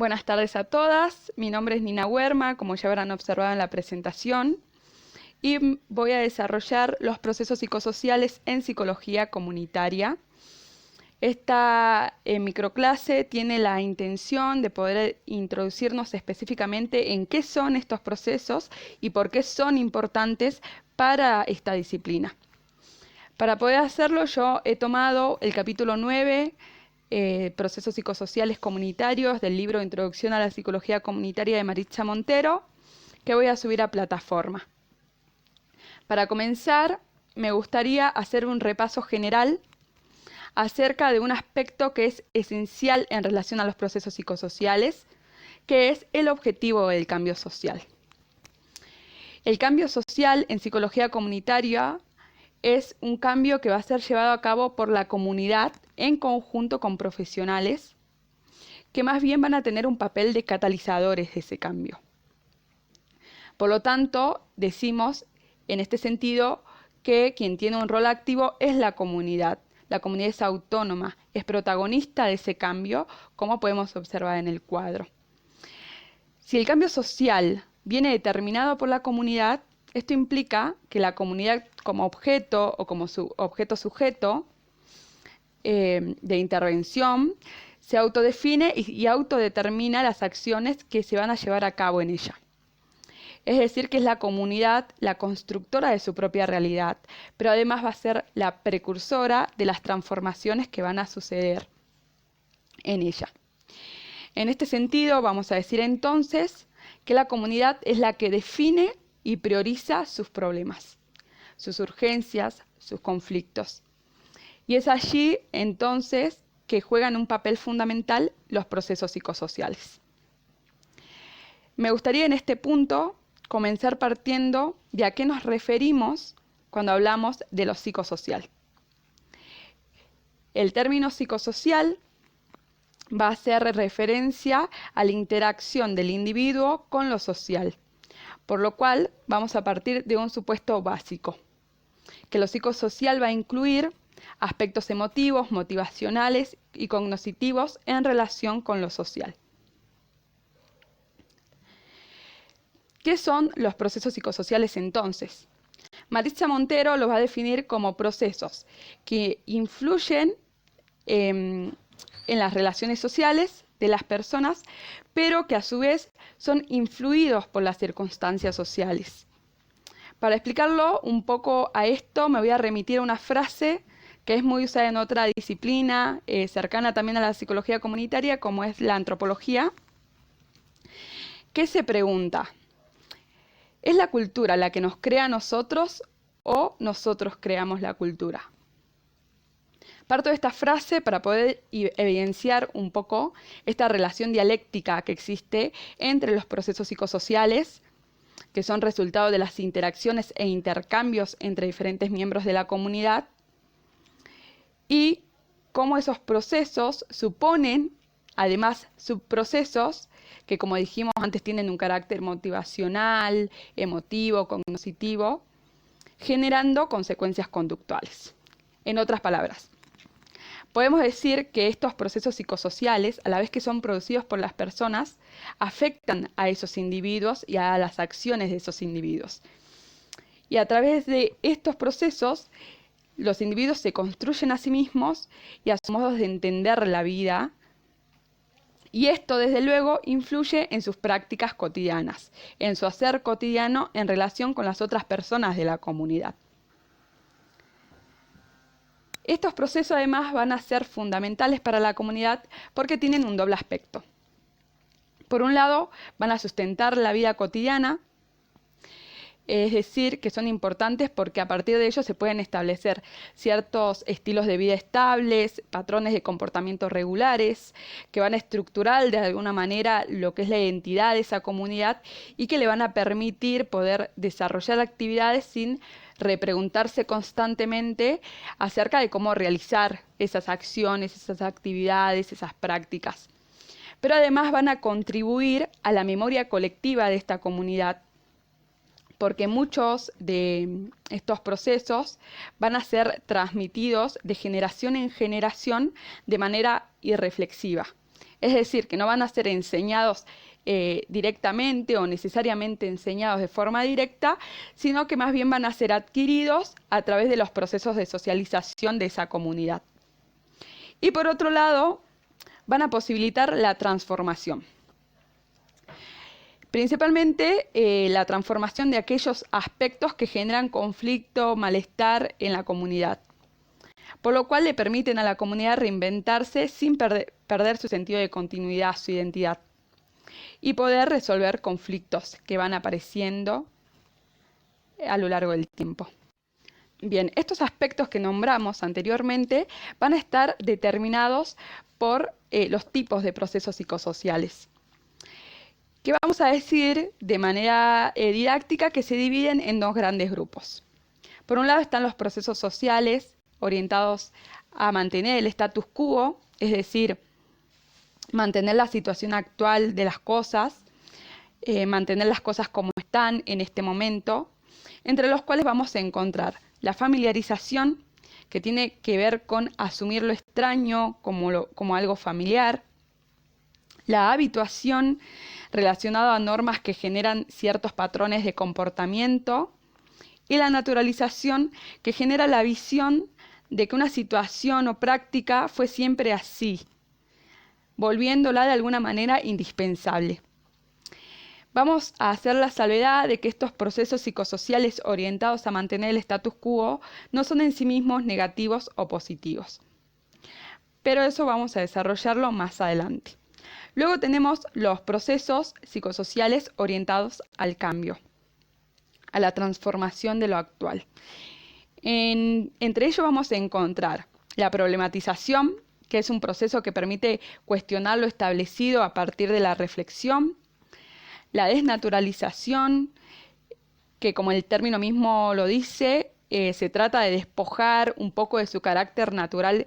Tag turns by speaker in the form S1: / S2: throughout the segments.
S1: Buenas tardes a todas, mi nombre es Nina Huerma, como ya habrán observado en la presentación, y voy a desarrollar los procesos psicosociales en psicología comunitaria. Esta microclase tiene la intención de poder introducirnos específicamente en qué son estos procesos y por qué son importantes para esta disciplina. Para poder hacerlo, yo he tomado el capítulo 9, Procesos psicosociales comunitarios, del libro Introducción a la Psicología Comunitaria de Maritza Montero, que voy a subir a plataforma. Para comenzar, me gustaría hacer un repaso general acerca de un aspecto que es esencial en relación a los procesos psicosociales, que es el objetivo del cambio social. El cambio social en psicología comunitaria es un cambio que va a ser llevado a cabo por la comunidad en conjunto con profesionales que más bien van a tener un papel de catalizadores de ese cambio. Por lo tanto, decimos en este sentido que quien tiene un rol activo es la comunidad. La comunidad es autónoma, es protagonista de ese cambio, como podemos observar en el cuadro. Si el cambio social viene determinado por la comunidad, esto implica que la comunidad como objeto o como su objeto sujeto de intervención se autodefine y autodetermina las acciones que se van a llevar a cabo en ella. Es decir, que es la comunidad la constructora de su propia realidad, pero además va a ser la precursora de las transformaciones que van a suceder en ella. En este sentido, vamos a decir entonces que la comunidad es la que define y prioriza sus problemas, sus urgencias, sus conflictos. Y es allí, entonces, que juegan un papel fundamental los procesos psicosociales. Me gustaría en este punto comenzar partiendo de a qué nos referimos cuando hablamos de lo psicosocial. El término psicosocial va a hacer referencia a la interacción del individuo con lo social, por lo cual vamos a partir de un supuesto básico, que lo psicosocial va a incluir aspectos emotivos, motivacionales y cognitivos en relación con lo social. ¿Qué son los procesos psicosociales entonces? Maritza Montero los va a definir como procesos que influyen en las relaciones sociales de las personas, pero que a su vez son influidos por las circunstancias sociales. Para explicarlo un poco a esto, me voy a remitir a una frase que es muy usada en otra disciplina, cercana también a la psicología comunitaria, como es la antropología, que se pregunta: ¿es la cultura la que nos crea a nosotros o nosotros creamos la cultura? Parto de esta frase para poder evidenciar un poco esta relación dialéctica que existe entre los procesos psicosociales, que son resultado de las interacciones e intercambios entre diferentes miembros de la comunidad, y cómo esos procesos suponen, además, subprocesos que, como dijimos antes, tienen un carácter motivacional, emotivo, cognitivo, generando consecuencias conductuales. En otras palabras, podemos decir que estos procesos psicosociales, a la vez que son producidos por las personas, afectan a esos individuos y a las acciones de esos individuos. Y a través de estos procesos, los individuos se construyen a sí mismos y a sus modos de entender la vida, y esto, desde luego, influye en sus prácticas cotidianas, en su hacer cotidiano en relación con las otras personas de la comunidad. Estos procesos además van a ser fundamentales para la comunidad porque tienen un doble aspecto. Por un lado, van a sustentar la vida cotidiana, es decir, que son importantes porque a partir de ellos se pueden establecer ciertos estilos de vida estables, patrones de comportamiento regulares, que van a estructurar de alguna manera lo que es la identidad de esa comunidad y que le van a permitir poder desarrollar actividades sin repreguntarse constantemente acerca de cómo realizar esas acciones, esas actividades, esas prácticas. Pero además van a contribuir a la memoria colectiva de esta comunidad, porque muchos de estos procesos van a ser transmitidos de generación en generación de manera irreflexiva. Es decir, que no van a ser enseñados directamente o necesariamente enseñados de forma directa, sino que más bien van a ser adquiridos a través de los procesos de socialización de esa comunidad. Y por otro lado, van a posibilitar la transformación. Principalmente la transformación de aquellos aspectos que generan conflicto, malestar en la comunidad, por lo cual le permiten a la comunidad reinventarse sin perder su sentido de continuidad, su identidad, y poder resolver conflictos que van apareciendo a lo largo del tiempo. Bien, estos aspectos que nombramos anteriormente van a estar determinados por los tipos de procesos psicosociales, que vamos a decir de manera didáctica que se dividen en dos grandes grupos. Por un lado están los procesos sociales orientados a mantener el status quo, es decir, mantener la situación actual de las cosas, mantener las cosas como están en este momento, entre los cuales vamos a encontrar la familiarización, que tiene que ver con asumir lo extraño como algo familiar, la habituación relacionada a normas que generan ciertos patrones de comportamiento, y la naturalización, que genera la visión de que una situación o práctica fue siempre así, volviéndola de alguna manera indispensable. Vamos a hacer la salvedad de que estos procesos psicosociales orientados a mantener el status quo no son en sí mismos negativos o positivos. Pero eso vamos a desarrollarlo más adelante. Luego tenemos los procesos psicosociales orientados al cambio, a la transformación de lo actual. Entre ellos vamos a encontrar la problematización, que es un proceso que permite cuestionar lo establecido a partir de la reflexión. La desnaturalización, que como el término mismo lo dice, se trata de despojar un poco de su carácter natural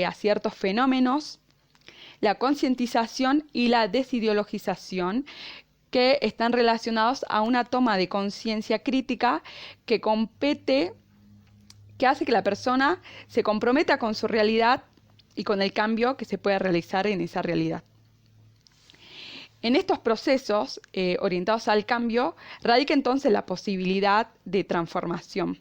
S1: a ciertos fenómenos. La concientización y la desideologización, que están relacionados a una toma de conciencia crítica que hace que la persona se comprometa con su realidad y con el cambio que se puede realizar en esa realidad. En estos procesos orientados al cambio radica entonces la posibilidad de transformación.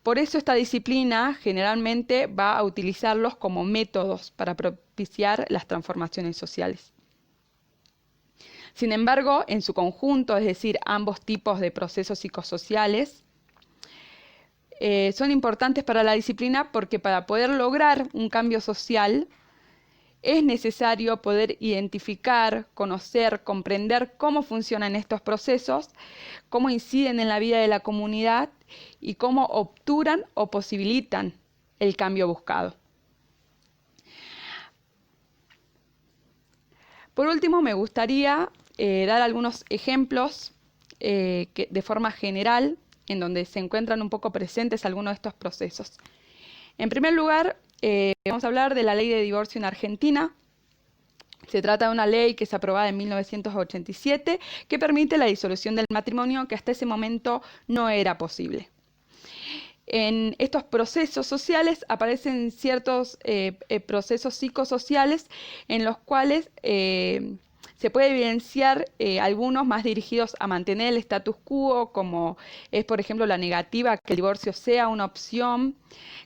S1: Por eso esta disciplina generalmente va a utilizarlos como métodos para propiciar las transformaciones sociales. Sin embargo, en su conjunto, es decir, ambos tipos de procesos psicosociales, son importantes para la disciplina porque para poder lograr un cambio social es necesario poder identificar, conocer, comprender cómo funcionan estos procesos, cómo inciden en la vida de la comunidad y cómo obturan o posibilitan el cambio buscado. Por último, me gustaría dar algunos ejemplos de forma general en donde se encuentran un poco presentes algunos de estos procesos. En primer lugar, vamos a hablar de la ley de divorcio en Argentina. Se trata de una ley que es aprobada en 1987 que permite la disolución del matrimonio que hasta ese momento no era posible. En estos procesos sociales aparecen ciertos procesos psicosociales en los cuales se puede evidenciar algunos más dirigidos a mantener el status quo, como es, por ejemplo, la negativa a que el divorcio sea una opción,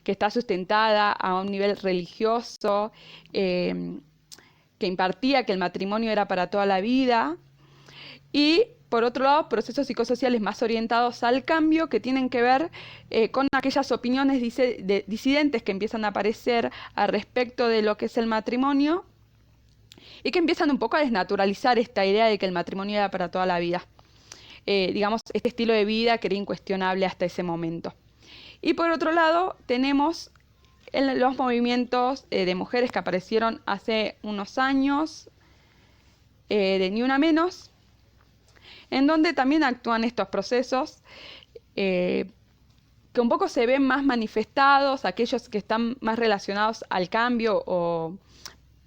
S1: que está sustentada a un nivel religioso, que impartía que el matrimonio era para toda la vida. Y, por otro lado, procesos psicosociales más orientados al cambio, que tienen que ver con aquellas opiniones disidentes que empiezan a aparecer al respecto de lo que es el matrimonio, y que empiezan un poco a desnaturalizar esta idea de que el matrimonio era para toda la vida. Digamos, este estilo de vida que era incuestionable hasta ese momento. Y por otro lado, tenemos los movimientos de mujeres que aparecieron hace unos años, de Ni Una Menos, en donde también actúan estos procesos que un poco se ven más manifestados, aquellos que están más relacionados al cambio o,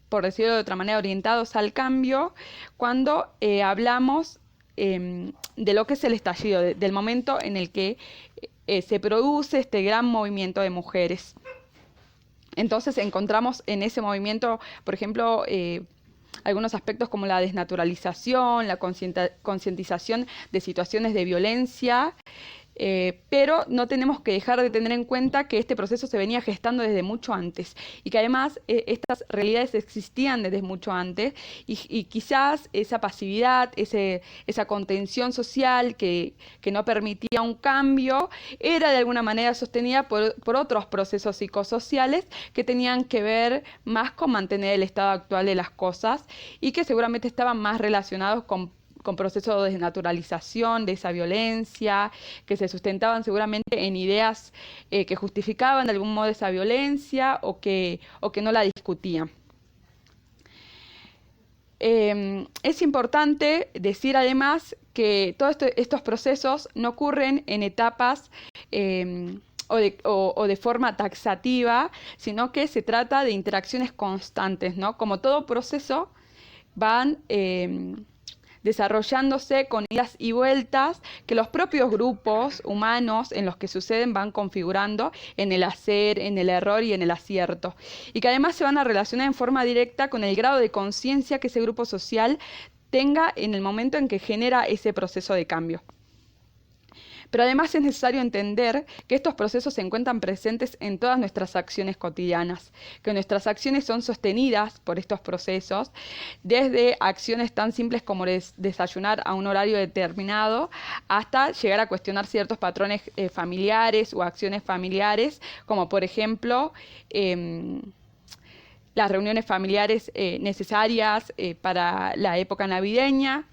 S1: por decirlo de otra manera, orientados al cambio, cuando hablamos de lo que es el estallido, del momento en el que se produce este gran movimiento de mujeres. Entonces encontramos en ese movimiento, por ejemplo, algunos aspectos como la desnaturalización, la concientización de situaciones de violencia, pero no tenemos que dejar de tener en cuenta que este proceso se venía gestando desde mucho antes y que además estas realidades existían desde mucho antes y quizás esa pasividad, esa contención social que no permitía un cambio, era de alguna manera sostenida por otros procesos psicosociales que tenían que ver más con mantener el estado actual de las cosas y que seguramente estaban más relacionados con procesos de desnaturalización de esa violencia, que se sustentaban seguramente en ideas que justificaban de algún modo esa violencia o que no la discutían. Es importante decir además que todos estos procesos no ocurren en etapas o de forma taxativa, sino que se trata de interacciones constantes, ¿no? Como todo proceso, van desarrollándose con idas y vueltas que los propios grupos humanos en los que suceden van configurando en el hacer, en el error y en el acierto. Y que además se van a relacionar en forma directa con el grado de conciencia que ese grupo social tenga en el momento en que genera ese proceso de cambio. Pero además es necesario entender que estos procesos se encuentran presentes en todas nuestras acciones cotidianas, que nuestras acciones son sostenidas por estos procesos, desde acciones tan simples como desayunar a un horario determinado, hasta llegar a cuestionar ciertos patrones familiares o acciones familiares, como por ejemplo las reuniones familiares necesarias para la época navideña,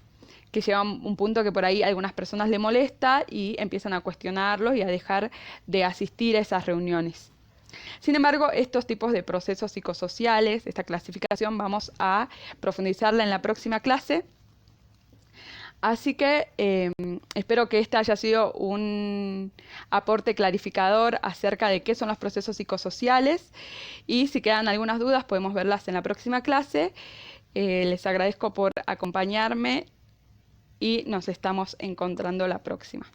S1: que llega a un punto que por ahí a algunas personas le molesta y empiezan a cuestionarlos y a dejar de asistir a esas reuniones. Sin embargo, estos tipos de procesos psicosociales, esta clasificación, vamos a profundizarla en la próxima clase. Así que espero que este haya sido un aporte clarificador acerca de qué son los procesos psicosociales y si quedan algunas dudas podemos verlas en la próxima clase. Les agradezco por acompañarme y nos estamos encontrando la próxima.